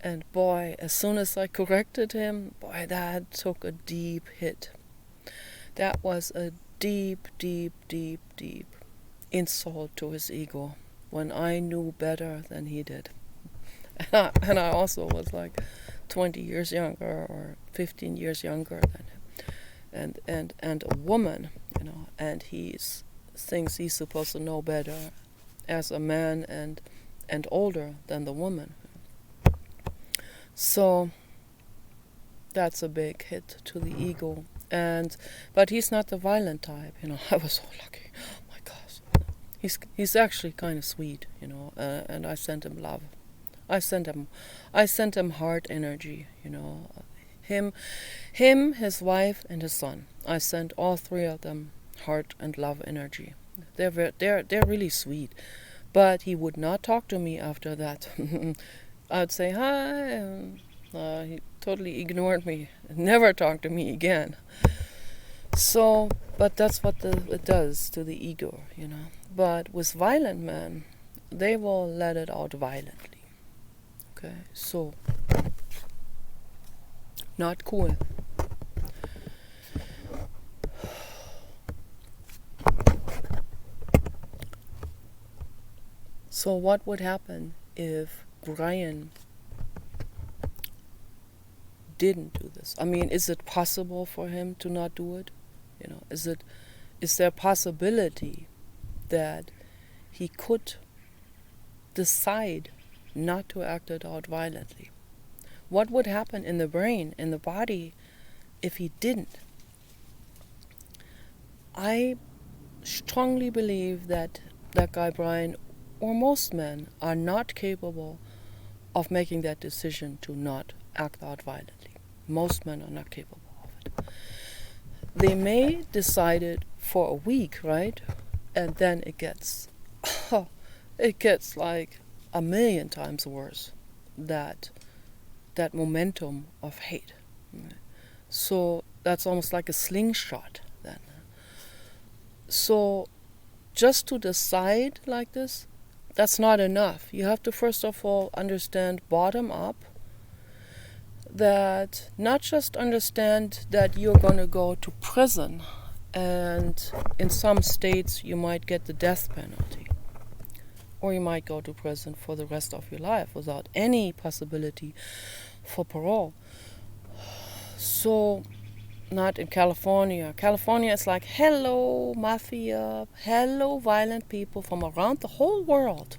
[SPEAKER 1] And boy, as soon as I corrected him, that took a deep hit. That was a deep, deep, deep, deep insult to his ego, when I knew better than he did. And I also was like 20 years younger or 15 years younger than him. And a woman, and he thinks he's supposed to know better as a man and older than the woman. So that's a big hit to the ego. But he's not the violent type, I was so lucky. Oh my gosh. He's actually kind of sweet, and I sent him love. I sent him heart energy, Him, his wife, and his son. I sent all three of them heart and love energy. They're really sweet, but he would not talk to me after that. I'd say hi, and he totally ignored me. Never talked to me again. So, but that's what it does to the ego, But with violent men, they will let it out violently. Okay, so not cool. So what would happen if Brian didn't do this? I mean, is it possible for him to not do it? Is there a possibility that he could decide not to act it out violently? What would happen in the brain, in the body, if he didn't? I strongly believe that that guy Brian, or most men, are not capable of making that decision to not act out violently. Most men are not capable of it. They may decide it for a week, right? And then it gets like a million times worse, that momentum of hate. So that's almost like a slingshot then. So just to decide like this, that's not enough. You have to first of all understand bottom up, that not just understand that you're going to go to prison, and in some states you might get the death penalty, or you might go to prison for the rest of your life without any possibility for parole. So not in California. California is like, hello mafia, hello violent people from around the whole world,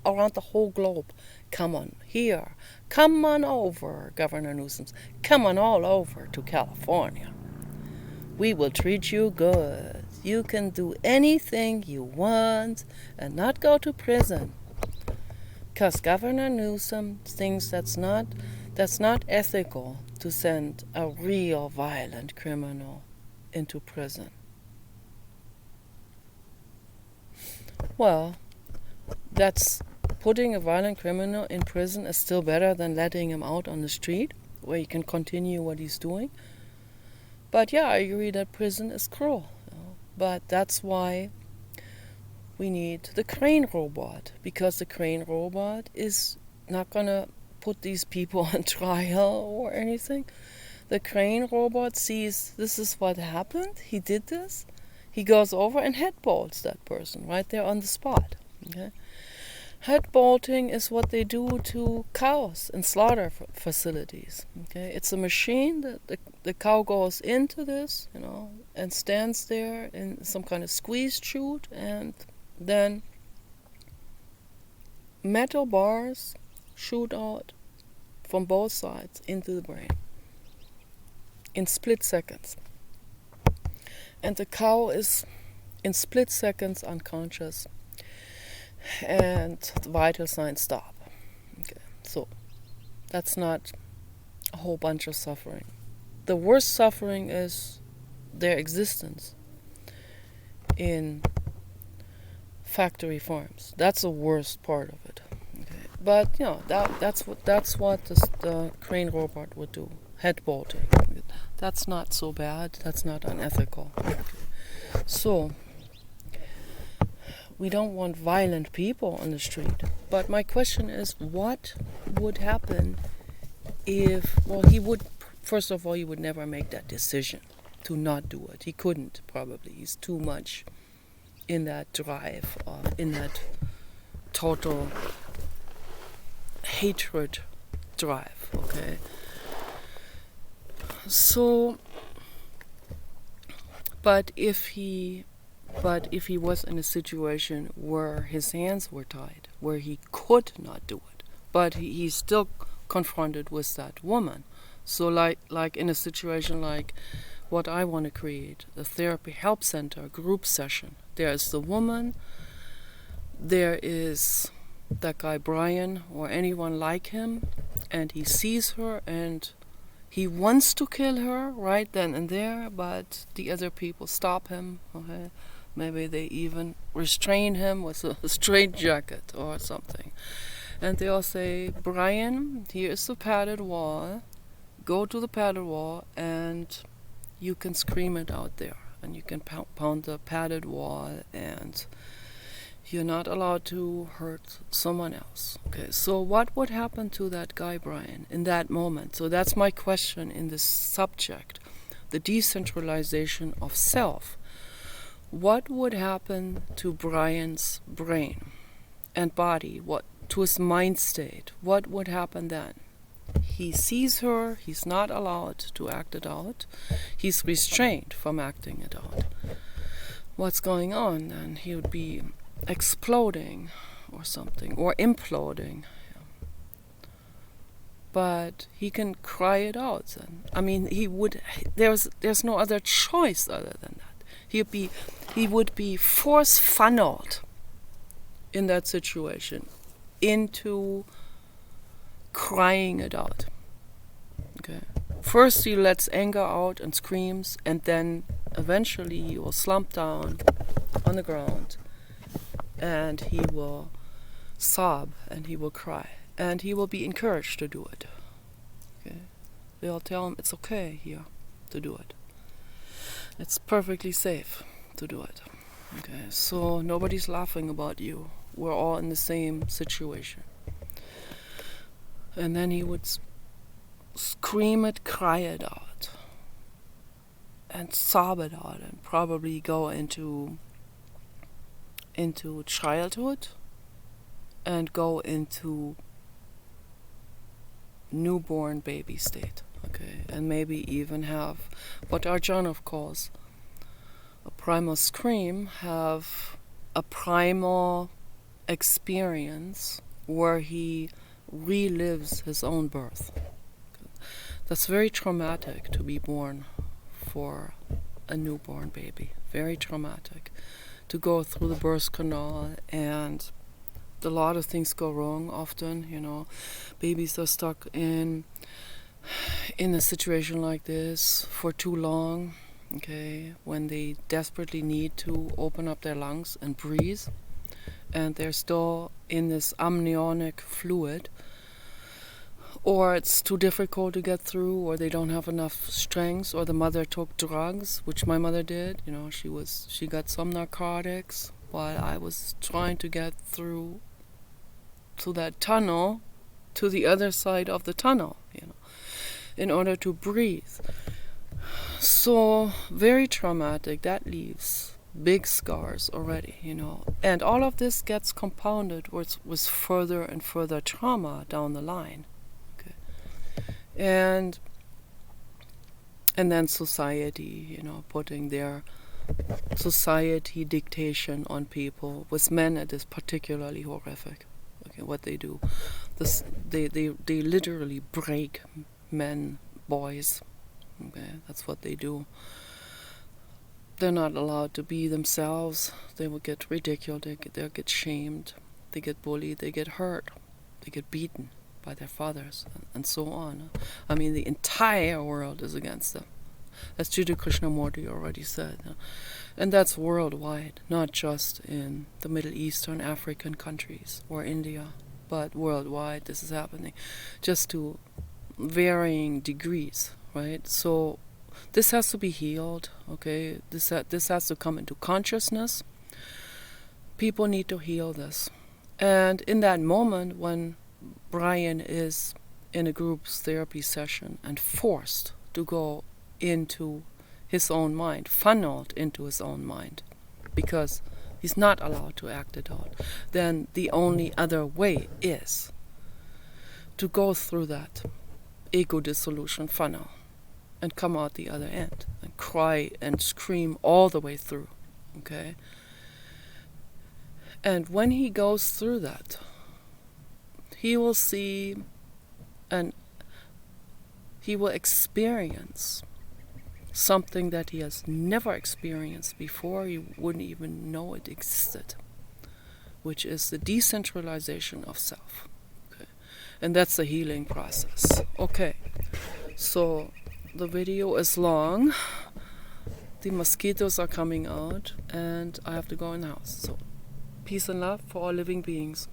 [SPEAKER 1] around the whole globe. Come on here, come on over, Governor Newsom. Come on all over to California. We will treat you good. You can do anything you want and not go to prison. Because Governor Newsom thinks that's not ethical to send a real violent criminal into prison. Well, that's putting a violent criminal in prison is still better than letting him out on the street where he can continue what he's doing. But yeah, I agree that prison is cruel. But that's why we need the crane robot, because the crane robot is not going to put these people on trial or anything. The crane robot sees this is what happened, he did this, he goes over and head bolts that person right there on the spot. Okay? Head bolting is what they do to cows in slaughter facilities. Okay, it's a machine that the cow goes into this, and stands there in some kind of squeeze chute, and then metal bars shoot out from both sides into the brain in split seconds. And the cow is in split seconds unconscious, and the vital signs stop. Okay, so that's not a whole bunch of suffering. The worst suffering is their existence in factory farms. That's the worst part of it. Okay. But that's what the crane robot would do. Head bolting. That's not so bad. That's not unethical. Okay. So we don't want violent people on the street. But my question is, what would happen if, first of all, he would never make that decision to not do it. He couldn't, probably. He's too much in that drive, in that total hatred drive, okay? So, but if he was in a situation where his hands were tied, where he could not do it, but he's still confronted with that woman. So like in a situation like what I want to create, a therapy help center group session. There's the woman there is that guy Brian or anyone like him, and he sees her and he wants to kill her right then and there, but the other people stop him. Okay? Maybe they even restrain him with a straitjacket or something. And they all say, Brian, here's the padded wall. Go to the padded wall and you can scream it out there. And you can pound the padded wall, and you're not allowed to hurt someone else. Okay, so what would happen to that guy Brian in that moment? So that's my question in this subject, the decentralization of self. What would happen to Brian's brain and body? What to his mind state? What would happen then? He sees her, he's not allowed to act it out. He's restrained from acting it out. What's going on then? He would be exploding or something, or imploding. But he can cry it out then. I mean, there's no other choice other than that. He would be force funneled in that situation into crying it out. Okay. First he lets anger out and screams, and then eventually he will slump down on the ground and he will sob and he will cry, and he will be encouraged to do it. Okay. They'll tell him it's okay here to do it. It's perfectly safe to do it. Okay. So nobody's laughing about you. We're all in the same situation. And then he would scream it, cry it out, and sob it out, and probably go into childhood and go into newborn baby state. Okay, and maybe even have what Arjanov calls a primal scream, have a primal experience where he relives his own birth. That's very traumatic to be born for a newborn baby. Very traumatic to go through the birth canal, and a lot of things go wrong often. Babies are stuck in a situation like this for too long, okay, when they desperately need to open up their lungs and breathe, and they're still in this amniotic fluid, or it's too difficult to get through, or they don't have enough strength, or the mother took drugs, which my mother did. She got some narcotics while I was trying to get through to that tunnel, to the other side of the tunnel, in order to breathe. So very traumatic. That leaves big scars already, and all of this gets compounded with further and further trauma down the line. Okay. And then society, putting their society dictation on people. With men, it is particularly horrific. Okay, what they do, they literally break men, boys. Okay, that's what they do. They're not allowed to be themselves. They will get ridiculed. They'll get shamed. They get bullied. They get hurt. They get beaten by their fathers, and so on. I mean, the entire world is against them. As Jiddu Krishnamurti already said. And that's worldwide, not just in the Middle Eastern African countries or India, but worldwide this is happening, just to varying degrees, right? So this has to be healed, okay? This has to come into consciousness. People need to heal this. And in that moment when Brian is in a group therapy session and forced to go into his own mind, funneled into his own mind, because he's not allowed to act it out, then the only other way is to go through that ego dissolution funnel and come out the other end and cry and scream all the way through, okay? And when he goes through that, he will see and he will experience something that he has never experienced before. He wouldn't even know it existed, which is the decentralization of self. Okay. And that's the healing process. Okay, so the video is long. The mosquitoes are coming out and I have to go in the house. So peace and love for all living beings.